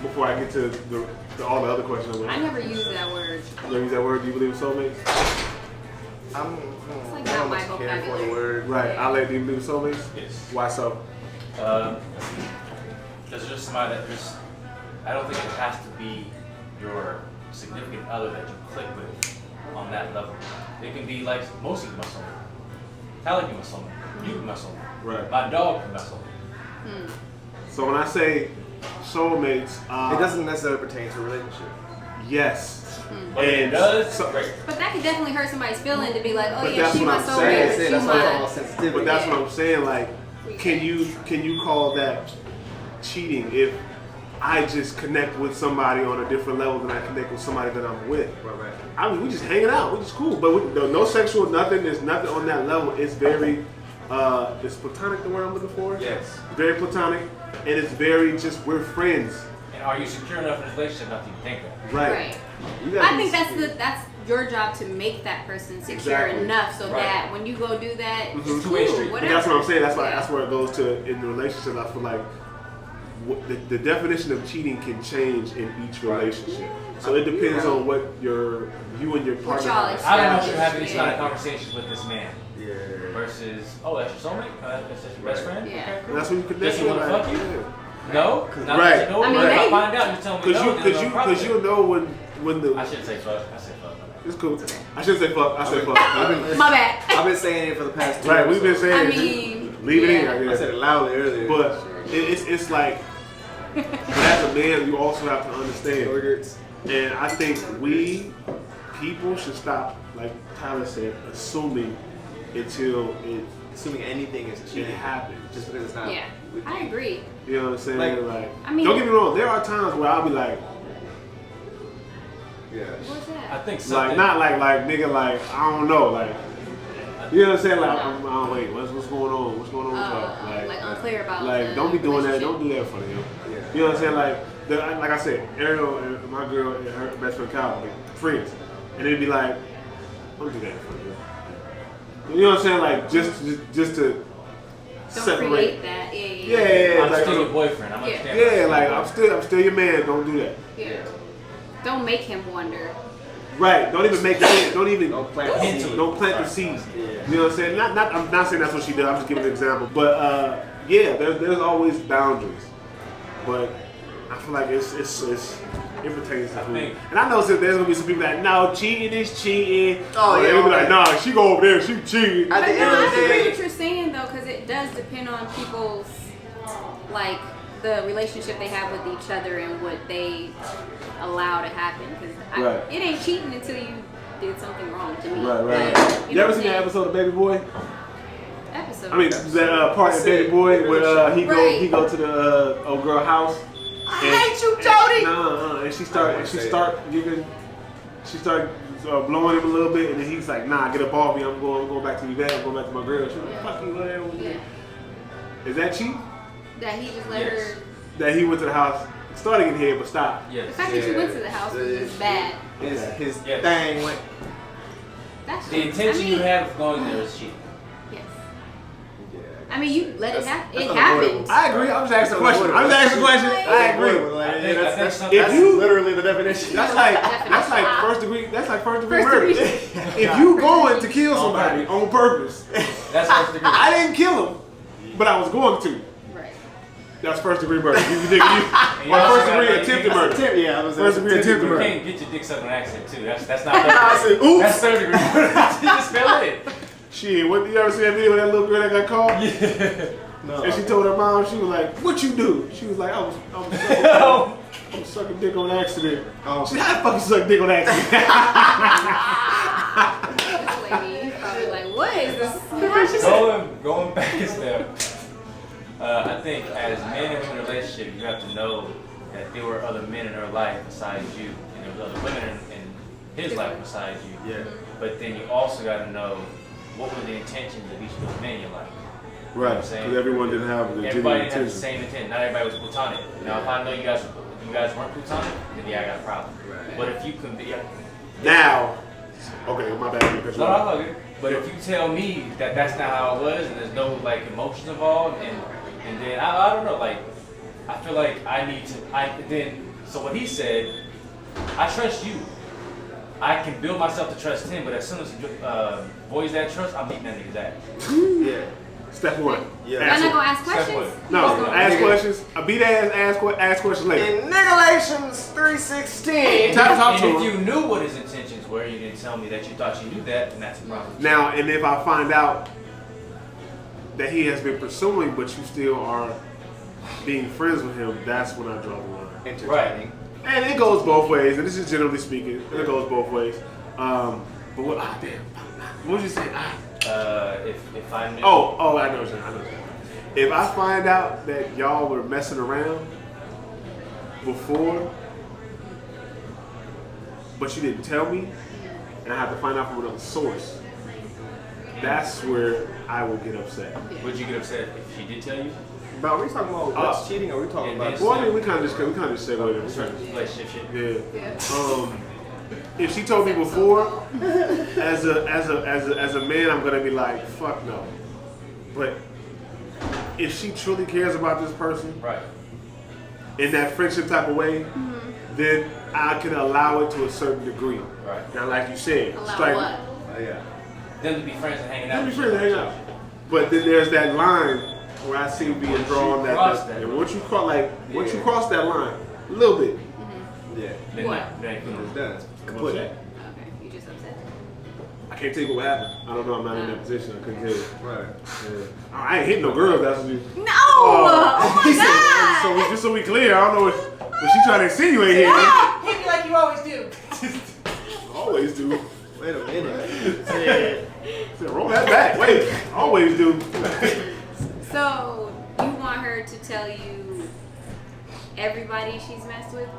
Before I get to all the other questions, I never use that word. you use that word. Do you believe in soulmates? I'm like I not don't my much care for the vocabulary. word. Right. I'll do you believe in soulmates? Yes. Why so? There's just somebody that just, I don't think it has to be your significant other that you click with on that level. It can be like, most of you my soulmate. Tyler can be my soulmate. You can be my soulmate. Right. My dog can be my soulmate. So when I say soulmates, It doesn't necessarily pertain to a relationship. Yes. But if it does, so- great. But that could definitely hurt somebody's feeling to be like, oh But yeah, that's she what my I'm saying. soulmate. She That's what I'm talking about, my. sensitivity. But that's what I'm saying. Like, can you call that cheating if I just connect with somebody on a different level than I connect with somebody that I'm with? Right. I mean, we just hanging out, which is cool, but no sexual, nothing. There's nothing on that level. It's very, is platonic the word I'm looking for? Yes. Very platonic, and it's very just we're friends, And are you secure enough in a relationship not to even think that? right? Right. You gotta I be think secure. that's your job to make that person secure Exactly. enough so Right. that when you go do that, Mhm. it's Two-way cool, street. But whatever. that's what I'm saying. That's why Yeah. that's where it goes to in the relationship. I feel like the definition of cheating can change in each Right. relationship. So it depends on what you and your partner. y'all have. I don't want you Yeah. having these kind of conversations with this man Yeah. versus, oh, that's your soulmate? That's your best friend? Yeah. Okay, And cool. that's when you connect. Does he wanna with, fuck you? yeah. No? Not Right. that you know, I mean, but if I maybe. find out, you tell me Cause no, then no problem. you'll know when the I shouldn't say fuck. I said fuck. it's cool. I should say fuck. I said fuck. My bad. I've been saying it for the past 2 Right, we've been episodes. saying I it. mean, Leave it in. yeah. I I guess. said it loudly earlier. But it's like, but as a man, you also have to understand. Yogurts. And I think people should stop, like Tyler said, assuming until Assuming anything is it cheating, happens. just because it's not. Yeah, with I you. agree. You know what I'm saying? Like, I mean- don't get me wrong. There are times where I'll be like, Yeah. What's I that? think something. like not like nigga, like I don't know, like you know what I'm saying? Like, wait, what's going on? What's going on with y'all? Like unclear about. Like, the don't be doing that. relationship. Don't do that for them. Yeah. You know what I'm saying? Like I said, Ariel and my girl and her best friend Kyle, like friends, and they'd be like, don't do that for them. You know what I'm saying? Like just to Don't separate. create that. Yeah. Yeah, I'm like, still your boyfriend. I'm understanding. yeah, like I'm still your man. Don't do that. Yeah. Don't make him wonder. Right? Don't even make it. Don't even. Don't plant the seed. Don't plant the seeds. Yeah. You know what I'm saying? I'm not saying that's what she did. I'm just giving an example. But yeah, there's always boundaries. But I feel like it pertains to who. think- And I know there's gonna be some people like, no, cheating is cheating. Oh, Or yeah, they'll be like, okay. nah, she go over there, she cheating. At But the no, end of I the agree day, what you're saying though, because it does depend on people's like the relationship they have with each other and what they allow to happen. Because Right. it ain't cheating until you did something wrong to me. Right. Like, You know ever what seen that I'm episode of Baby Boy? saying? Episode. I mean, that part of That's Baby it. Boy where he Right. go to the old girl house. I hate you, Jody. And she start giving, she start blowing him a little bit, and then he's like, "Nah, get up off me. I'm going back to Yvette. I'm going back to my girl." She's like, "Fuck you, whatever." Yeah. Is that cheap? That he just let her. That he went to the house, started getting head, but stopped. The Yes. fact that she went to the house was bad. His Yes. thing went. That's The intention you have of going there is cheap. Yes. Yeah. I mean, you let it happen. It that's happened. I agree. I'm just asking a question. I'm just asking a question. I agree. Like, I think that's something- If you- literally the definition. That's like first degree. That's like first degree murder. If you going to kill somebody on purpose, That's first degree. I didn't kill him, but I was going to. Right. That's first degree murder. First degree attempted murder. Yeah, I was First degree attempted You murder. can't get your dick sucked on accident too. That's not. I said, oops. That's third degree murder. You just fell in. Shit, what you ever see that video of that little girl that got caught? Yeah. No. And she told her mom, she was like, "What you do?" She was like, "I was sucking dick on accident." Oh. She said, "How the fuck you suck dick on accident?" This lady is probably like, what is this? Going back a step. I think as men in a relationship, you have to know that there were other men in her life besides you, and there was other women in his life besides you. Yeah. But then you also got to know what were the intentions of each of those men in your life. Right, saying? because everyone didn't have the Everybody genuine didn't have the intention. same intent. Not everybody was platonic. Now, if I know you guys weren't platonic, then yeah, I got a problem. Right. But if you can be, Now, okay, my bad. Because no, okay. But if you tell me that that's not how it was, and there's no like emotions involved, and then I don't know, like I feel like I need to. So what he said, I trust you. I can build myself to trust him, but as soon as he voids that trust, I'm beating that nigga's ass. Yeah. Step one. Yeah. Y'all Ask not gonna ask Step questions? one. No, Just gonna- ask questions. I beat ass. Ask questions later. In Nigalations 3:16. Talk to And if him. you knew what his intentions were, you didn't tell me that you thought you knew that, then that's a problem. Now, and if I find out that he has been pursuing, but you still are being friends with him, that's when I draw the line. Entertaining. And it goes both ways, and this is generally speaking, and it goes both ways. But what? Ah, damn. What did you say? Ah. If I knew. Oh, I know what you're saying. I know what you're saying. If I find out that y'all were messing around before, but you didn't tell me, and I have to find out from another source, that's where I will get upset. Would you get upset if she did tell you? But are we talking about what's cheating, or are we talking and about? then- Well, I mean, we kind of just segued it. Relationship shit. Yeah. If she told me before, as a man, I'm gonna be like, fuck no. But if she truly cares about this person Right. in that friendship type of way, then I can allow it to a certain degree. Right. Now, like you said, Allow strike. what? Yeah. Them to be friends and hanging out. Let me with friends you. hang out. But then there's that line where I see being Once drawn you that, cross that. and once you cross that line, a little bit. Yeah. Then What? that ain't cool. It's done. It's I'm kaput. upset. Okay, you just upset. I can't tell you what happened. I don't know. I'm not in that position. I couldn't tell you. Right. Yeah. I ain't hitting no girls. That's what you. No! Oh my So god! just so we clear, I don't know what she trying to insinuate here. Hit me like you always do. Always do. Wait a minute. Said, roll that back. Wait. Always do. So, you want her to tell you everybody she's messed with?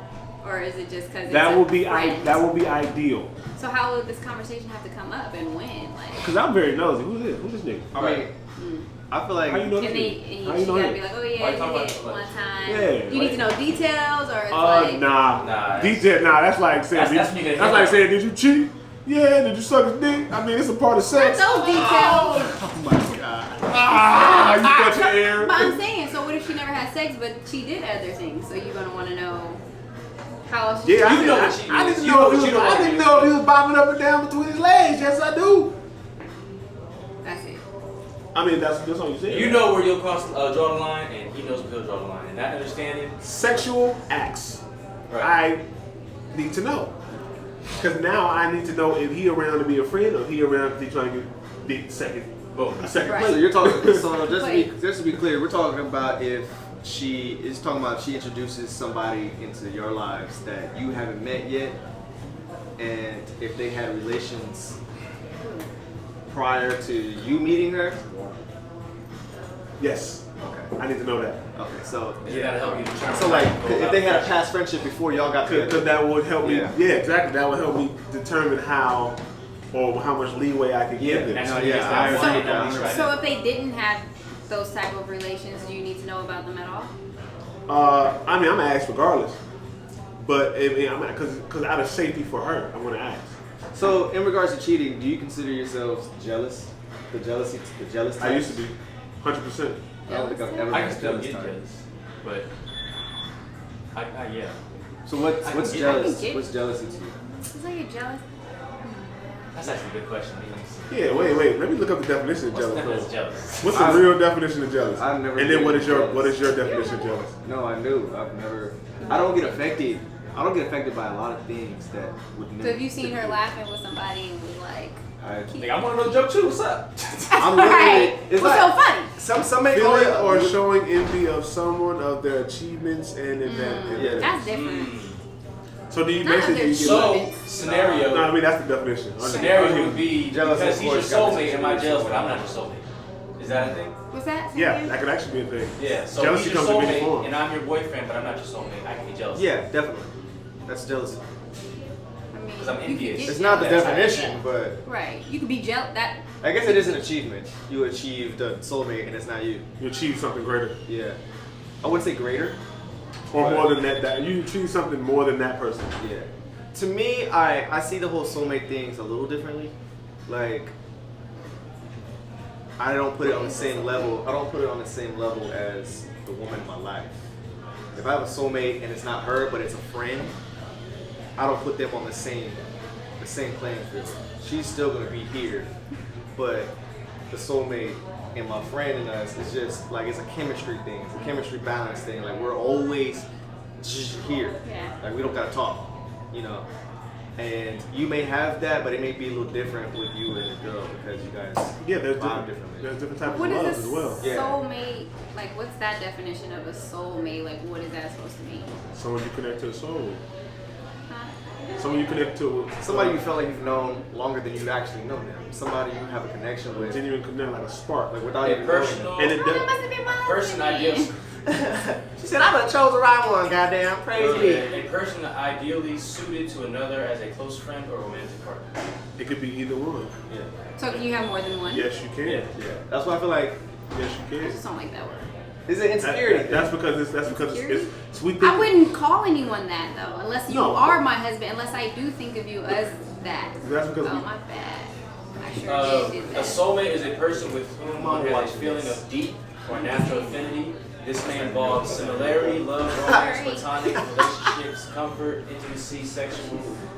Or is it just because That it's will be friend? that will be ideal. So how would this conversation have to come up and when? Like, Cause I'm very nosy. Who's this? Who's this nigga? I mean, I feel like How you know and this they, nigga? and How she you know gotta him? be like, oh Why yeah, you talking you about hit this? one time. Yeah, You need to know details, or it's like, Nah, DJ, that's like saying, That's when you get that's hit. like saying, did you cheat? Yeah, did you suck his dick? I mean, it's a part of sex. not those details. oh my god. Ah, you got your air. But I'm saying, so what if she never had sex, but she did other things? So you're gonna want to know how else she Yeah, You know what she I is. didn't You know know if he what was, you know I what didn't it know if he was bobbing up and down between his legs. Yes, I do. That's it. I mean, that's all you said. You know where you'll draw the line, and he knows where he'll draw the line. And that understanding, Sexual acts. right? I need to know. Because now I need to know if he around to be a friend or if he around to be trying to get the second Boom. second Right. So place. you're talking. So Wait. just to be clear, we're talking about if she is talking about she introduces somebody into your lives that you haven't met yet, and if they had relations prior to you meeting her. Yes. Okay. I need to know that. Okay, so You gotta help you determine. So like, how you go if about they had a friendship. past friendship before y'all got together, Because that would help me. Yeah. Yeah, exactly. That would help me determine how or how much leeway I could give them. That's No, what yeah, it is. I That's agree. why I don't try So that. if they didn't have those type of relations, do you need to know about them at all? I mean, I'm gonna ask regardless, but I mean, because out of safety for her, I'm gonna ask. So in regards to cheating, do you consider yourselves jealous? The jealous type? I used to be, 100%. I don't think I've ever I been can still jealous get type. jealous, but yeah. So what's I can get- jealous? I can get- What's jealousy to you? It's like you're jealous. That's actually a good question. Yeah, wait. Let me look up the definition of What's the jealous. definition of jealous? What's the real definition of jealous? I've never And then been what is jealous. your definition of jealous? No, I knew. I've never. I don't get affected. I don't get affected by a lot of things that would never. So if you seen her laughing with somebody and was like, I, I want to know the joke too. What's up? I'm right, literally. It's what's like, so funny? Some may call Feeling it or showing envy of someone of their achievements and event. Yeah. That's different. So do you Not basically other you get So like, scenario. no, I mean that's the definition. Scenario would be Jealous, because of he's your course, got the soulmate. Am I jealous? But situation. I'm not your soulmate. Is that a thing? What's that? Say Yeah, again? that could actually be a thing. Yeah. So Jealousy he's your comes in many soulmate, forms. and I'm your boyfriend, but I'm not your soulmate. I can be jealous. Yeah, definitely. That's jealousy. I mean, Because I'm you could envious. get It's not the jealous. definition, but Right. You could be jealous. That. I guess it is an achievement. You achieved a soulmate, and it's not you. You achieve something greater. Yeah. I wouldn't say greater. Or more than that, you achieve something more than that person. Yeah. To me, I see the whole soulmate things a little differently. Like, I don't put it on the same level. I don't put it on the same level as the woman in my life. If I have a soulmate and it's not her, but it's a friend, I don't put them on the same playing field. She's still gonna be here, but the soulmate and my friend and us is just like it's a chemistry thing. It's a chemistry balance thing. Like we're always just here. Yeah. Like we don't gotta talk, you know. And you may have that, but it may be a little different with you and the girl because you guys Yeah, there's vibe different, differently. there's different types What of love is as a well. Yeah. soulmate? Like, what's that definition of a soulmate? Like, what is that supposed to mean? Someone you connect to a soul with. Huh? Someone you connect to Somebody you felt like you've known longer than you actually know them. Somebody you have a connection a with, genuine connect, like a spark. like without A even knowing them. personal. And it Oh, that does. must have been my Person husband. ideals. She said, I done chose the right one, goddamn. Praise be. A person ideally suited to another as a close friend or romantic partner. It could be either one. Yeah. So can you have more than one? Yes, you can. Yeah. Yeah. That's why I feel like, Yes, you I can. just don't like that word. is it insecurity? That's because it's sweet. I wouldn't call anyone that though, unless you No. are my husband. Unless I do think of you as that. That's because Oh we- my bad. I sure did A that. soulmate is a person with whom I'm one has watching a feeling this. of deep or natural affinity. This may involve similarity, love, romance, platonic relationships, comfort, intimacy,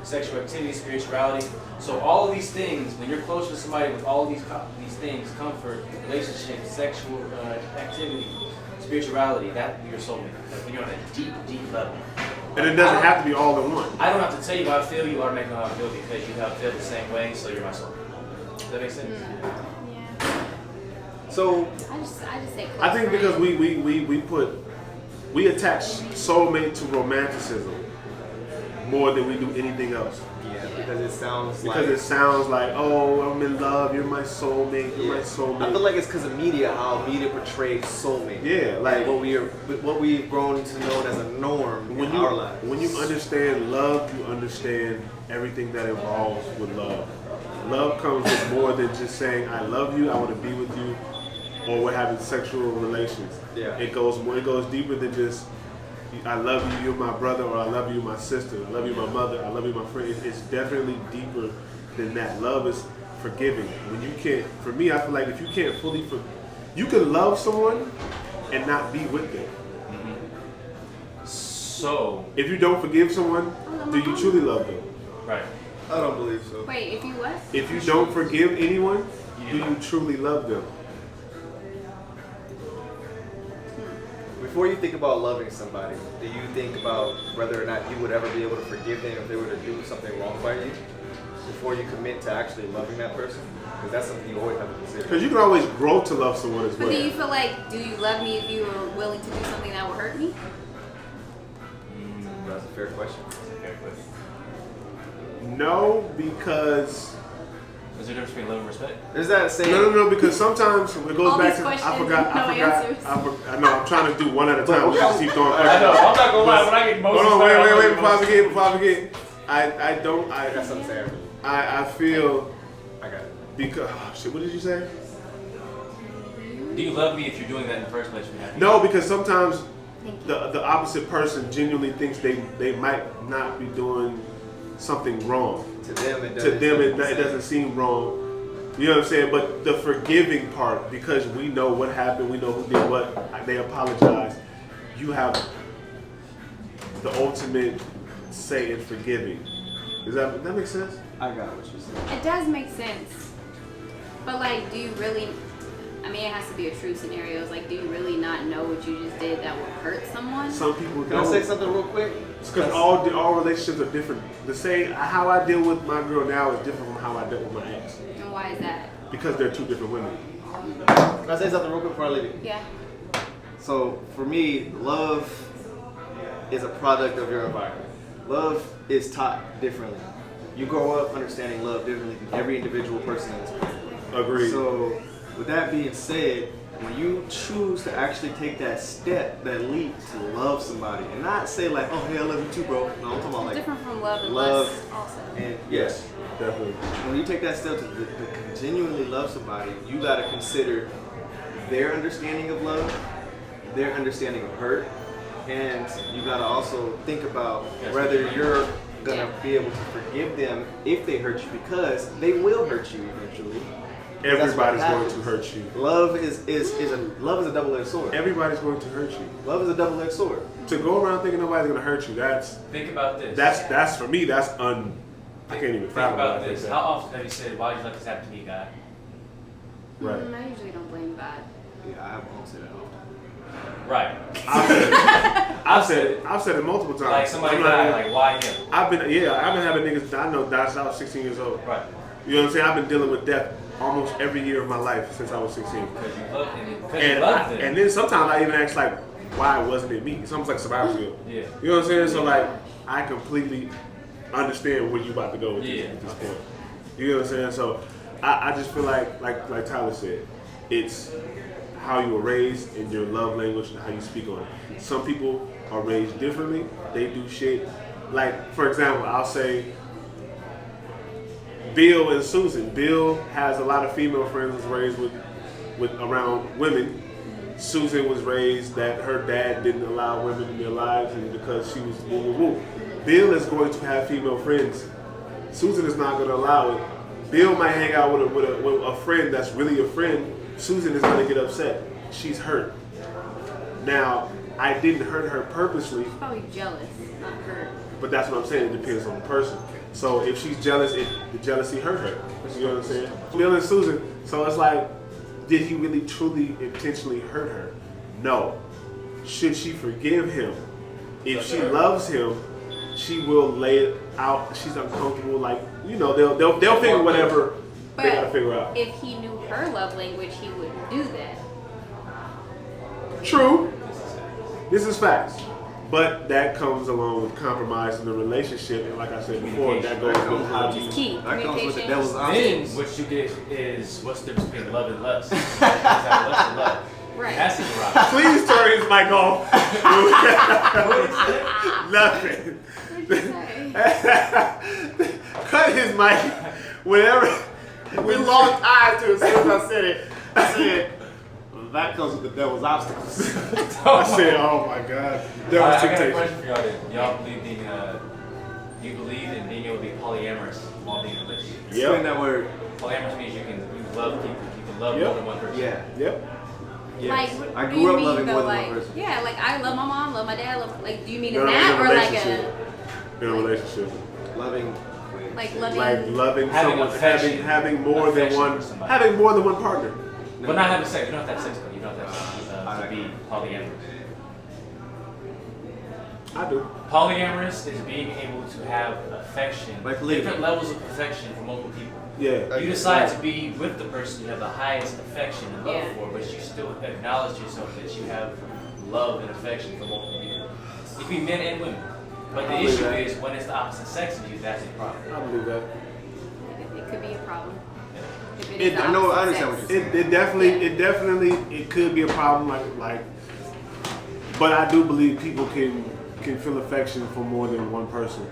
sexual activity, spirituality. So all of these things, when you're close to somebody with all of these things, comfort, relationships, sexual activity, spirituality, that would be your soulmate. Like when you're on a deep, deep level. And it doesn't have to be all in one. I don't have to tell you how I feel, you automatically know how I feel because you have feel the same way, so you're my soulmate. Does that make sense? Yeah. So, I just say close I think because friend. we attach soulmate to romanticism more than we do anything else. yeah, because it sounds Because like. it sounds like, oh, I'm in love, you're my soulmate, you're my I feel soulmate. like it's because of media, how media portrays soulmate. Yeah, like what we've grown to know as a norm when in you our lives. when you understand love, you understand everything that involves with love. Love comes with more than just saying I love you, I want to be with you, or we're having sexual relations. Yeah. It goes deeper than just I love you, you're my brother, or I love you, my sister, I love you, my mother, I love you, my friend. It's definitely deeper than that. Love is forgiving. When you can't, for me, I feel like if you can't fully you can love someone and not be with them. So, If you don't forgive someone, do you truly love them? right. I don't believe so. Wait, if you what? If you don't forgive anyone, do you truly love them? Before you think about loving somebody, do you think about whether or not you would ever be able to forgive them if they were to do something wrong by you? Before you commit to actually loving that person? Because that's something you always have to consider. Because you can always grow to love someone as But do you well. feel like, do you love me if you were willing to do something that would hurt me? That's a fair question. No, because Is there a difference between love and respect? There's that saying. No, because sometimes it goes All back these to. I questions, forgot. no answers. I know. I'm trying to do one at a time. We just keep throwing questions. I know. I'm not gonna lie. When I get Hold emotional, on, wait. Before I forget. I don't. That's what I'm saying. I feel I got it. because. Oh, shit. What did you say? Do you love me if you're doing that in the first place? No, because sometimes Thank you. the opposite person genuinely thinks they might not be doing something wrong. To them, It doesn't seem wrong. You know what I'm saying? But the forgiving part, because we know what happened, we know who did what, they apologize. You have the ultimate say in forgiving. Does that make sense? I got what you're saying. It does make sense. But like, do you really? I mean, it has to be a true scenario. It's like, do you really not know what you just did that will hurt someone? Some people Can I don't. say something real quick? Because all relationships are different. The same how I deal with my girl now is different from how I dealt with my ex. And why is that? Because they're two different women. Can I say something real quick before I leave it? Yeah. So for me, love is a product of your environment. Love is taught differently. You grow up understanding love differently than every individual person in this planet. Agreed. So with that being said, when you choose to actually take that step, that leap to love somebody, and not say like, oh hey, I love you too, bro. No, I'm talking about like Different from love and love lust also. and yes. Definitely. When you take that step to genuinely love somebody, you got to consider their understanding of love, their understanding of hurt, and you got to also think about whether you're going to be able to forgive them if they hurt you, because they will hurt you eventually. Everybody's going to hurt you. Love is a double-edged sword. Everybody's going to hurt you. Love is a double-edged sword. To go around thinking nobody's going to hurt you, Think about this. that's for me, that's I can't even Think fathom about that. this. How often have you said, why did you let this happen to me, God? Right. I usually don't blame God. Yeah, I won't say that often. Right. I've said it multiple times. Like somebody I'm not died, even- like why him? I've been having niggas I know die since I was 16 years old. Right. You know what I'm saying? I've been dealing with death almost every year of my life since I was 16. Because you love him. Because you love them. And then sometimes I even ask like, why wasn't it me? It's almost like survival skill. Yeah. You know what I'm saying? So like, I completely understand where you about to go with this, at this point. You know what I'm saying? So I just feel like Tyler said, it's how you were raised and your love language and how you speak on it. Some people are raised differently. They do shit. Like, for example, I'll say Bill and Susan. Bill has a lot of female friends, was raised with around women. Susan was raised that her dad didn't allow women in their lives, and because she was woo woo woo. Bill is going to have female friends. Susan is not going to allow it. Bill might hang out with a friend that's really a friend. Susan is going to get upset. She's hurt. Now, I didn't hurt her purposely, She's probably jealous, not hurt. but that's what I'm saying. It depends on the person. So if she's jealous, the jealousy hurt her. You know what I'm saying? Bill and Susan. So it's like, did he really truly intentionally hurt her? No. Should she forgive him? If she loves him, she will lay it out. She's uncomfortable. Like, you know, they'll figure whatever they gotta figure out. If he knew her love language, he wouldn't do that. True. This is facts. But that comes along with compromise in the relationship, and like I said before, that goes with how Which is you. key. That comes with the Communication. devil's Then options. what you get is what's the difference between love and lust? Is that lust and love? Right. That's the rock. Please turn his mic off. Nothing. What'd you say? Cut his mic. Whenever we lost eyes to it as soon as I said it. I said, that comes with the devil's obstacles. I said, oh my God. I Devil's got a temptation. question for y'all then. Y'all you believe in being able to be polyamorous while being in a relationship? Explain that word. Polyamorous means you love people. You can love Yep. more than one person. Yeah. Yep. Like, Yes. what I do grew you up mean loving though? more than Like, one person. yeah, like I love my mom, love my dad, love. Like, do you mean No, in that in a or like relationship. In a relationship. Loving. like loving? Like loving Having someone, affection. having more than Affection one, for somebody. having more than one partner. But not having sex. You don't have to have sex though. You don't have to have sex to be polyamorous. I do. Polyamorous is being able to have affection, Like polygamy. different levels of affection for multiple people. Yeah. You decide to be with the person you have the highest affection and love Yeah. for, but you still acknowledge yourself that you have love and affection for multiple people. It can be men and women. But the I believe issue that. is when it's the opposite sex of you, that's a problem. I believe that. It could be a problem. If it is I know. I opposite understand what sex. you're saying. It could be a problem. But I do believe people can feel affection for more than one person.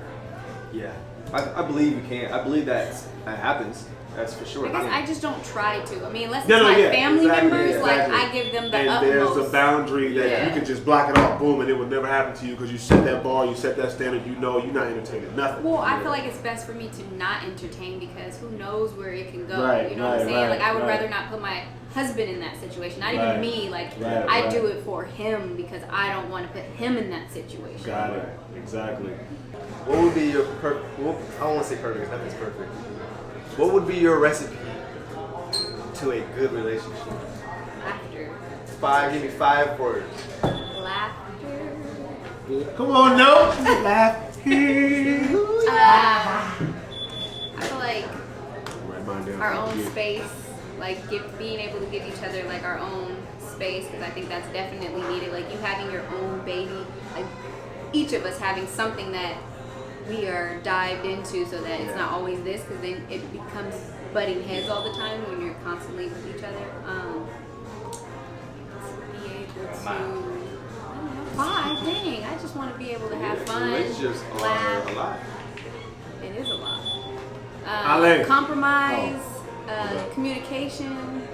Yeah, I believe you can. I believe that happens. That's for sure. I guess I just don't try to. I mean, unless it's No, my yeah, family exactly, members, exactly. like I give them the And utmost. there's a boundary that Yeah. you can just block it off, boom, and it would never happen to you because you set that bar, you set that standard. You know, you're not entertaining nothing. Well, I feel like it's best for me to not entertain because who knows where it can go. Right, you know what I'm right, saying? right, Like I would right. rather not put my husband in that situation. Not Right, even me. Like right, I right. do it for him because I don't want to put him in that situation. Got it. Exactly. What would be your perfect? Well, I don't want to say perfect. Nothing's perfect. What would be your recipe to a good relationship? Laughter. Give me 5 words. Laughter. Come on, no. Laugh. I feel like Write mine down. our own space, like being able to give each other like our own space, because I think that's definitely needed. Like you having your own baby, like each of us having something that we are dived into, so that it's not always this, because then it becomes butting heads all the time when you're constantly with each other. To be able to, I don't know, why? Dang, I just want to be able to have fun, Relationships are laugh. a lot. It is a lot. Ale. Compromise, Okay. communication.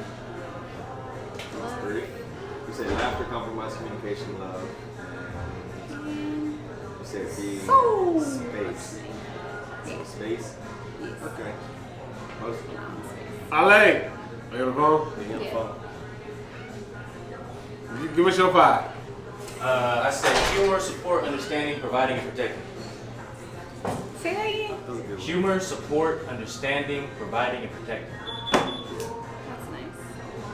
Love. 3. You said laughter, compromise, communication, love. You said being So space. Yes. Space. Yes. Okay. Most Ale, are you on the phone? Yeah. Give us your 5. I say humor, support, understanding, providing, and protecting. Say that again. That was a good one. Humor, support, understanding, providing, and protecting. That's nice.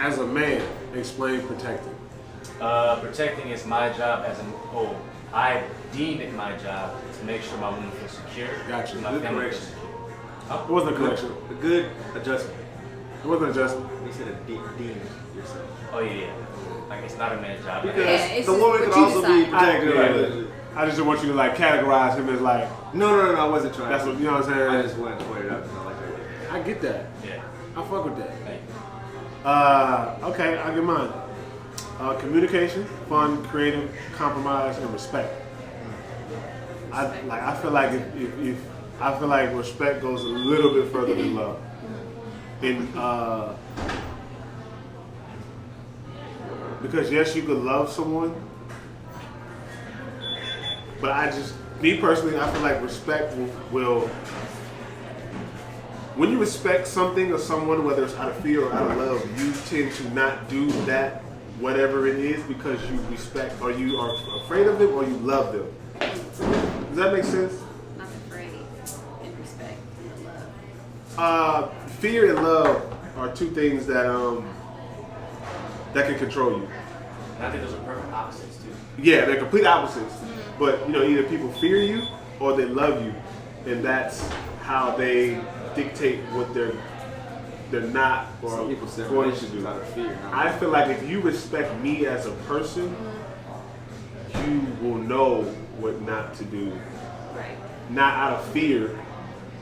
As a man, explain protecting. Protecting is my job as an I deem it my job to make sure my woman feels secure. Gotcha. My Good family correction. feels secure. It wasn't a correction. A good adjustment. It wasn't an adjustment. You said deem yourself. Oh yeah. Like it's not a man's job. Because it's the just woman what could you also be decide. protected. Yeah. I just want you to like categorize him as like, No, I wasn't trying. that's to. what, you know what I'm saying? I just wanted to point it out because I like that. I get that. Yeah. I fuck with that. Thank you. Okay, I'll get mine. Communication, fun, creative, compromise, and respect. I feel like if I feel like respect goes a little bit further than love. Because yes, you could love someone, but me personally, I feel like respect will when you respect something or someone, whether it's out of fear or out of love, you tend to not do that, whatever it is, because you respect or you are afraid of them or you love them. Does that make sense? Not afraid and respect and love. Fear and love are two things that can control you. And I think those are perfect opposites too. Yeah, they're complete opposites. But either people fear you or they love you, and that's how they dictate what they're not or Some people say going to relationships do. out of fear. I feel like if you respect me as a person, you will know what not to do. Right. Not out of fear,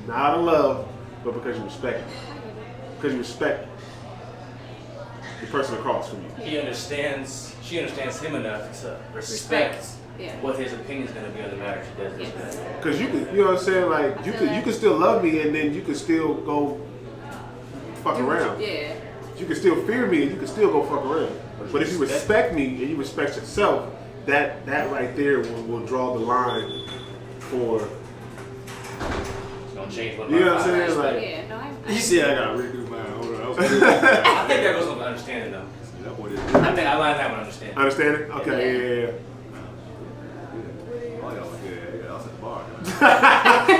not out of love, but because you respect me. Because you respect the person across from you. She understands him enough to respect Yeah. what his opinion is going to be on the matter she does Yes. this. Because you could, you know what I'm saying? Like you could still love me, and then you could still go fuck around. Yeah. You can still fear me, and you can still go fuck around. But if you respect me and you respect yourself, that right there will draw the line for. It's going to change what You know what I'm my saying? respect. Like, Yeah. No, I You see, I gotta redo mine. Hold on. I think that goes with understanding though. That boy did. I think I line that with understanding. understanding? Okay, yeah. Oh, that was good. Yeah, I was at the bar.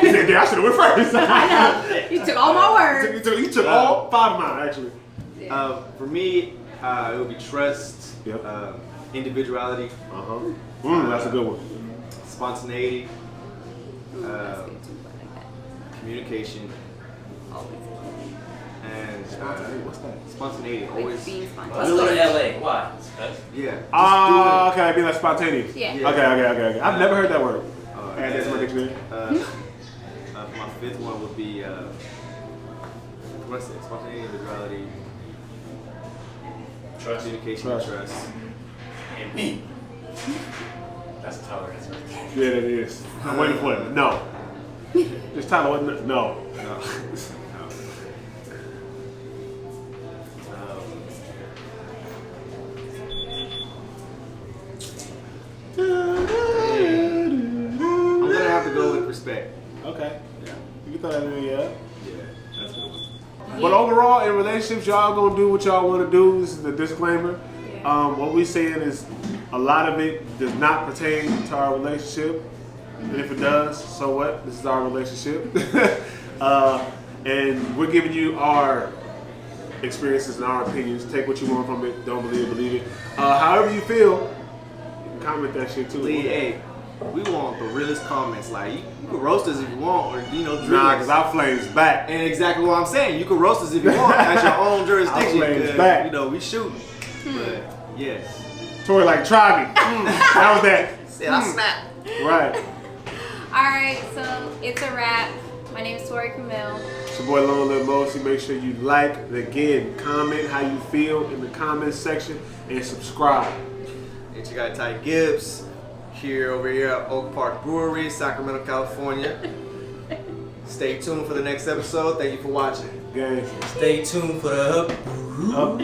You said, yeah, I should have went first. You took all my words. You took all 5 of mine, actually. For me, it would be trust, Yep. individuality, That's a good one. spontaneity, Ooh, that's good too. I like that. communication, Always. and What's that? spontaneity. Like Always. being Let's spontaneous. go to LA. Why? Yeah. Just Oh, okay, being like spontaneous. Yeah. Yeah. Okay. I've never heard that word. do it. Add that to my dictionary. My 5th one would be what's it? Spontaneity, individuality, Trust. communication, Trust. trust. And me. That's tolerance right there. Yeah, that is. I'm waiting for it. No. This Tyler wasn't it? No. No. I'm gonna have to go with respect. Okay. Yeah. You can throw that in, yeah. Yeah, that's a good one. But overall, in relationships, y'all gonna do what y'all want to do. This is the disclaimer. Yeah. What we saying is a lot of it does not pertain to our relationship. And if it does, so what? This is our relationship. And we're giving you our experiences and our opinions. Take what you want from it. Don't believe it. However you feel, you can comment that shit too. Lee, hey, we want the realest comments. Like, you can roast us if you want, or, you know, drill Nah, us. because our flames back. And exactly what I'm saying. You can roast us if you want at your own jurisdiction. Our flames 'cause, back. You know, we shoot. But, yes. Tori like, try me. That was that. Said I snap. Right. Alright, so it's a wrap. My name is Tori Camille. It's your boy Lone Lil Mosi. Make sure you like, and again, comment how you feel in the comments section, and subscribe. And you got Ty Gibbs over here at Oak Park Brewery, Sacramento, California. Stay tuned for the next episode. Thank you for watching. Gang. Stay tuned for the Up,